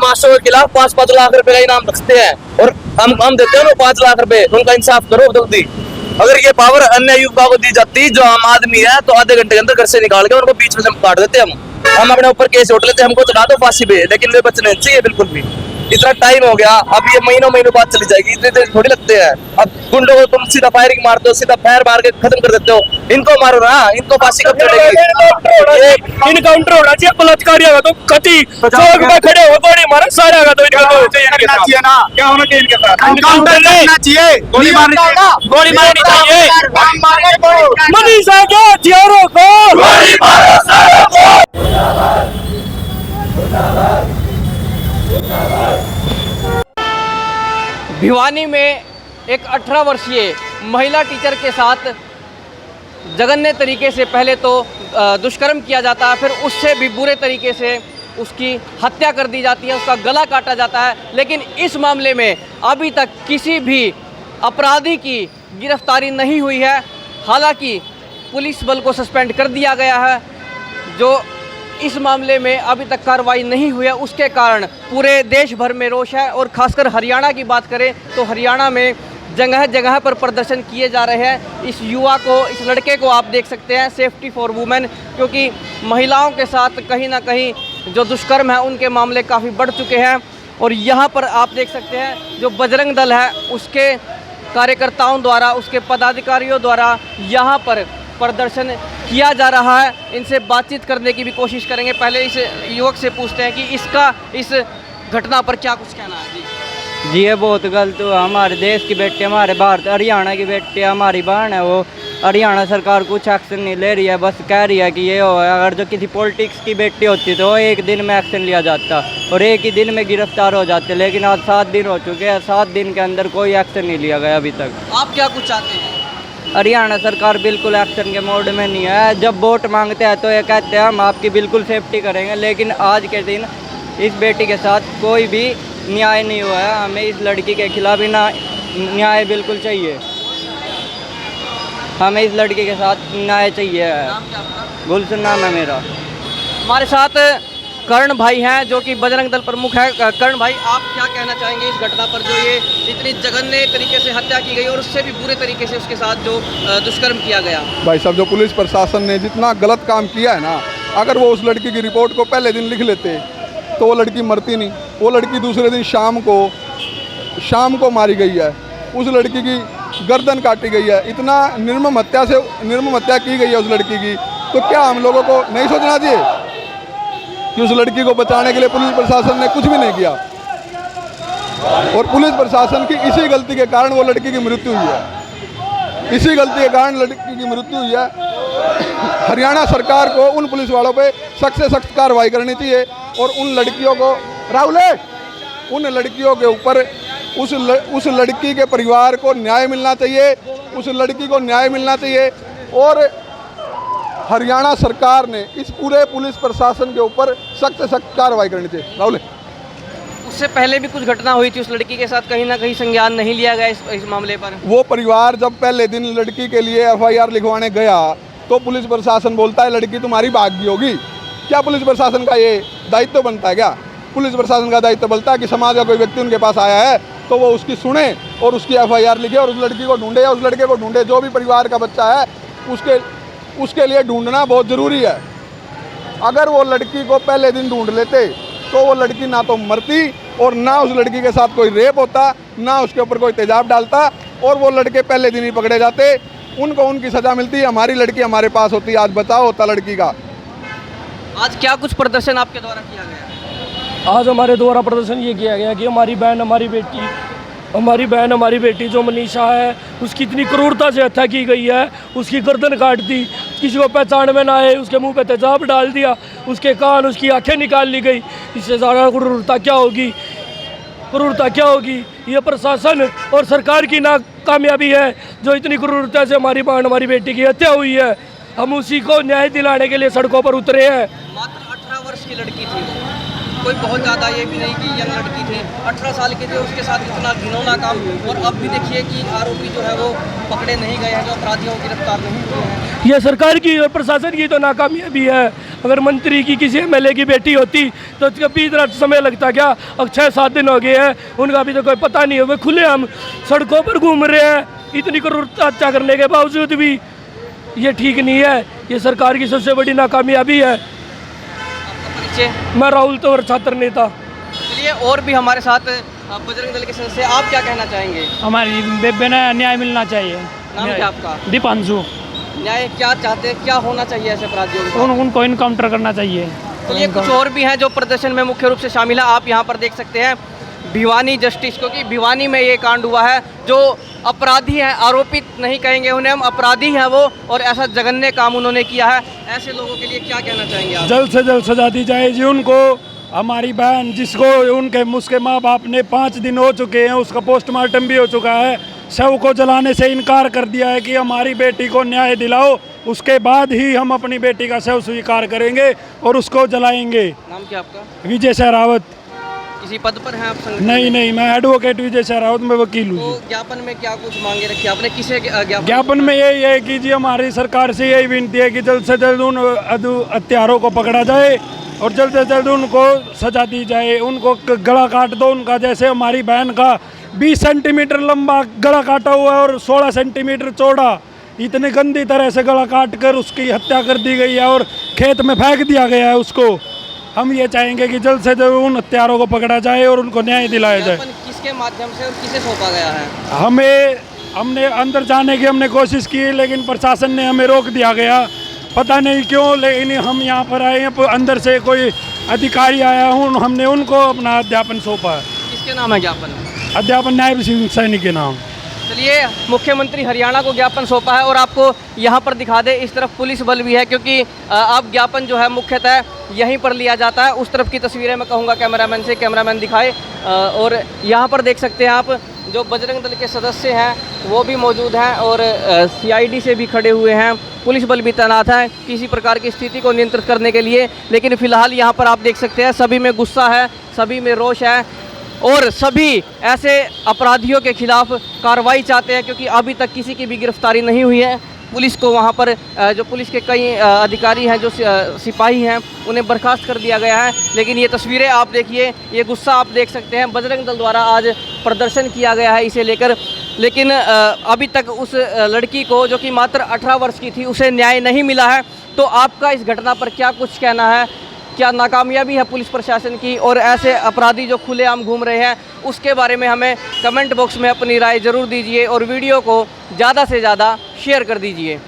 बदमाशों के खिलाफ 5-5 लाख रुपए का इनाम रखते हैं और हम देते हैं उनको 5 लाख रुपए। उनका इंसाफ करो जल्दी। अगर ये पावर अन्य युवका को दी जाती जो आम आदमी है तो आधे घंटे के अंदर घर से निकाल के उनको बीच में से काट देते हम अपने ऊपर केस उठ लेते, हमको चढ़ा दो फांसी पे, लेकिन वे बचने नहीं चाहिए बिल्कुल भी। इतना टाइम हो गया, अब ये महीनों बाद चली जाएगी, इतने देर थोड़ी लगते हैं। अब गुंडों को तुम सीधा फायरिंग मारते हो, सीधा फायर मार के खत्म कर देते हो, इनको मारो ना, इनको फांसी कब चढ़ेगी? इनकाउंटर होना चाहिए, बलात्कारी होगा तो कति चौक में खड़े हो गोली मारे सारे होगा तो इनका तो चाहिए ना, क्या होना चाहिए इनके साथ? इनकाउंटर करना चाहिए, गोली मारनी चाहिए। मनीषा के हथियारों को गोली मारो सारों को। भिवानी में एक 18 वर्षीय महिला टीचर के साथ जघन्य तरीके से पहले तो दुष्कर्म किया जाता है, फिर उससे भी बुरे तरीके से उसकी हत्या कर दी जाती है, उसका गला काटा जाता है। लेकिन इस मामले में अभी तक किसी भी अपराधी की गिरफ्तारी नहीं हुई है। हालांकि पुलिस बल को सस्पेंड कर दिया गया है। जो इस मामले में अभी तक कार्रवाई नहीं हुई है, उसके कारण पूरे देश भर में रोष है। और खासकर हरियाणा की बात करें तो हरियाणा में जगह जगह पर प्रदर्शन किए जा रहे हैं। इस युवा को, इस लड़के को आप देख सकते हैं, सेफ्टी फॉर वुमेन, क्योंकि महिलाओं के साथ कहीं ना कहीं जो दुष्कर्म है उनके मामले काफ़ी बढ़ चुके हैं। और यहाँ पर आप देख सकते हैं जो बजरंग दल है उसके कार्यकर्ताओं द्वारा, उसके पदाधिकारियों द्वारा यहाँ पर प्रदर्शन किया जा रहा है। इनसे बातचीत करने की भी कोशिश करेंगे। पहले इस युवक से पूछते हैं कि इसका इस घटना पर क्या कुछ कहना है। जी ये बहुत गलत हुआ। हमारे देश की बेटी, हमारे भारत हरियाणा की बेटी, हमारी बहन है, वो हरियाणा सरकार कुछ एक्शन नहीं ले रही है, बस कह रही है कि ये हो। अगर जो किसी पॉलिटिक्स की बेटी होती तो एक दिन में एक्शन लिया जाता और एक ही दिन में गिरफ्तार हो जाते, लेकिन आज 7 दिन हो चुके हैं, 7 दिन के अंदर कोई एक्शन नहीं लिया गया अभी तक। आप क्या कुछ चाहते हैं? हरियाणा सरकार बिल्कुल एक्शन के मोड में नहीं है। जब वोट मांगते हैं तो ये कहते हैं हम आपकी बिल्कुल सेफ्टी करेंगे, लेकिन आज के दिन इस बेटी के साथ कोई भी न्याय नहीं हुआ है। हमें इस लड़की के खिलाफ ही न्याय बिल्कुल चाहिए। हमें इस लड़की के साथ न्याय चाहिए। गुलशन नाम है मेरा। हमारे साथ कर्ण भाई हैं जो कि बजरंग दल प्रमुख है। कर्ण भाई, आप क्या कहना चाहेंगे इस घटना पर, जो ये इतनी जघन्य तरीके से हत्या की गई और उससे भी बुरे तरीके से उसके साथ जो दुष्कर्म किया गया? भाई साहब, जो पुलिस प्रशासन ने जितना गलत काम किया है ना, अगर वो उस लड़की की रिपोर्ट को पहले दिन लिख लेते तो वो लड़की मरती नहीं। वो लड़की दूसरे दिन शाम को मारी गई है। उस लड़की की गर्दन काटी गई है। इतना निर्मम हत्या की गई है उस लड़की की। तो क्या हम लोगों को नहीं सोचना चाहिए कि उस लड़की को बचाने के लिए पुलिस प्रशासन ने कुछ भी नहीं किया? और पुलिस प्रशासन की इसी गलती के कारण वो लड़की की मृत्यु हुई है। इसी गलती के कारण लड़की की मृत्यु हुई है। हरियाणा सरकार को उन पुलिस वालों पे सख्त से सख्त कार्रवाई करनी चाहिए और उन लड़कियों को उन लड़कियों के ऊपर उस लड़की के परिवार को न्याय मिलना चाहिए। उस लड़की को न्याय मिलना चाहिए और हरियाणा सरकार ने इस पूरे पुलिस प्रशासन के ऊपर सख्त से सख्त कार्रवाई करनी चाहिए। राहुल, उससे पहले भी कुछ घटना हुई थी उस लड़की के साथ, कहीं ना कहीं संज्ञान नहीं लिया गया इस मामले पर। वो परिवार जब पहले दिन लड़की के लिए FIR लिखवाने गया तो पुलिस प्रशासन बोलता है लड़की तुम्हारी भागी होगी। क्या पुलिस प्रशासन का ये दायित्व बनता है? क्या पुलिस प्रशासन का दायित्व बनता है कि समाज का कोई व्यक्ति उनके पास आया है तो वो उसकी सुने और उसकी FIR लिखे और उस लड़की को ढूंढे या उस लड़के को ढूंढे? जो भी परिवार का बच्चा है उसके लिए ढूंढना बहुत ज़रूरी है। अगर वो लड़की को पहले दिन ढूंढ लेते तो वो लड़की ना तो मरती और ना उस लड़की के साथ कोई रेप होता, ना उसके ऊपर कोई तेजाब डालता और वो लड़के पहले दिन ही पकड़े जाते, उनको उनकी सज़ा मिलती। हमारी लड़की हमारे पास होती, आज बचाव होता लड़की का। आज क्या कुछ प्रदर्शन आपके द्वारा किया गया? आज हमारे द्वारा प्रदर्शन ये किया गया कि हमारी बहन हमारी बेटी जो मनीषा है, उसकी इतनी क्रूरता से हत्या की गई है। उसकी गर्दन काट दी, किसी को पहचान में ना आए, उसके मुंह पे तेजाब डाल दिया, उसके कान, उसकी आंखें निकाल ली गई। इससे ज़्यादा क्रूरता क्या होगी? ये प्रशासन और सरकार की नाकामयाबी है जो इतनी क्रूरता से हमारी बहन, हमारी बेटी की हत्या हुई है। हम उसी को न्याय दिलाने के लिए सड़कों पर उतरे हैं। मात्र 18 वर्ष की लड़की थी, कोई बहुत ज़्यादा ये भी नहीं कि यंग लड़की थी, 18 साल के थे, उसके साथ इतना घिनौना काम। और अब भी देखिए कि आरोपी जो है वो पकड़े नहीं गए हैं, जो अपराधियों को गिरफ्तार नहीं हुए हैं। ये सरकार की और प्रशासन की तो नाकामयाबी है। अगर मंत्री की किसी एमएलए की बेटी होती तो कभी इतना समय लगता क्या? अब 6-7 दिन हो गए हैं, उनका अभी तो कोई पता नहीं है। वे खुले हम सड़कों पर घूम रहे हैं, इतनी क्रूरता करने के बावजूद भी। ये ठीक नहीं है, ये सरकार की सबसे बड़ी नाकामयाबी है। परिचय? मैं राहुल तोर छात्र नेता। चलिए, और भी हमारे साथ बजरंग दल के सदस्य, आप क्या कहना चाहेंगे? हमारी बेबे ने न्याय मिलना चाहिए। नाम क्या आपका? दीपांशु। न्याय क्या चाहते हैं, क्या होना चाहिए ऐसे अपराधियों के साथ? उनको इनकाउंटर करना चाहिए। चलिए, कुछ और भी हैं जो प्रदर्शन में मुख्य रूप से शामिल है। आप यहाँ पर देख सकते हैं भिवानी जस्टिस, क्योंकि भिवानी में ये कांड हुआ है। जो अपराधी हैं, आरोपित नहीं कहेंगे उन्हें हम, अपराधी हैं वो, और ऐसा जघन्य काम उन्होंने किया है। ऐसे लोगों के लिए क्या कहना चाहेंगे आप? जल्द से जल्द सजा दी जाए जी उनको। हमारी बहन जिसको उसके माँ बाप ने 5 दिन हो चुके हैं, उसका पोस्टमार्टम भी हो चुका है, शव को जलाने से इनकार कर दिया है कि हमारी बेटी को न्याय दिलाओ, उसके बाद ही हम अपनी बेटी का शव स्वीकार करेंगे और उसको जलाएंगे। नाम क्या आपका? विजय सहरावत। किसी पद पर हैं आप संगठन नहीं में? नहीं, मैं एडवोकेट विजय सहरावत, मैं वकील हूँ तो जी। ज्ञापन में क्या कुछ मांगे रखी आपने? किसे ज्ञापन में यही है कि जी हमारी सरकार से यही विनती है कि जल्द से जल्द उन हत्यारों को पकड़ा जाए और जल्द से जल्द उनको सजा दी जाए। उनको गला काट दो उनका, जैसे हमारी बहन का 20 सेंटीमीटर लंबा गला काटा हुआ है और 16 सेंटीमीटर चौड़ा। इतनी गंदी तरह से गला काट कर उसकी हत्या कर दी गई है और खेत में फेंक दिया गया है उसको। हम ये चाहेंगे कि जल्द से जल्द उन हत्यारों को पकड़ा जाए और उनको न्याय दिलाया जाए। किसके माध्यम से और किसे सौंपा गया है? हमने अंदर जाने की हमने कोशिश की, लेकिन प्रशासन ने हमें रोक दिया गया, पता नहीं क्यों। लेकिन हम यहाँ पर आए हैं, अंदर से कोई अधिकारी आया हूँ, हमने उनको अपना अध्यापन सौंपा है। किसके नाम है ज्ञापन? अध्यापन नायब सैनिक के नाम। चलिए, मुख्यमंत्री हरियाणा को ज्ञापन सौंपा है और आपको यहाँ पर दिखा दे, इस तरफ पुलिस बल भी है, क्योंकि अब ज्ञापन जो है मुख्यतः यहीं पर लिया जाता है। उस तरफ की तस्वीरें मैं कहूँगा कैमरामैन से, कैमरामैन दिखाए। और यहाँ पर देख सकते हैं आप, जो बजरंग दल के सदस्य हैं वो भी मौजूद हैं और CID से भी खड़े हुए हैं। पुलिस बल भी तैनात है किसी प्रकार की स्थिति को नियंत्रित करने के लिए। लेकिन फिलहाल यहाँ पर आप देख सकते हैं सभी में गुस्सा है, सभी में रोष है और सभी ऐसे अपराधियों के खिलाफ कार्रवाई चाहते हैं, क्योंकि अभी तक किसी की भी गिरफ्तारी नहीं हुई है। पुलिस को वहाँ पर जो पुलिस के कई अधिकारी हैं, जो सिपाही हैं, उन्हें बर्खास्त कर दिया गया है। लेकिन ये तस्वीरें आप देखिए, ये गुस्सा आप देख सकते हैं। बजरंग दल द्वारा आज प्रदर्शन किया गया है इसे लेकर, लेकिन अभी तक उस लड़की को, जो कि मात्र 18 वर्ष की थी, उसे न्याय नहीं मिला है। तो आपका इस घटना पर क्या कुछ कहना है? क्या नाकामयाबी है पुलिस प्रशासन की और ऐसे अपराधी जो खुलेआम घूम रहे हैं, उसके बारे में हमें कमेंट बॉक्स में अपनी राय ज़रूर दीजिए और वीडियो को ज़्यादा से ज़्यादा शेयर कर दीजिए।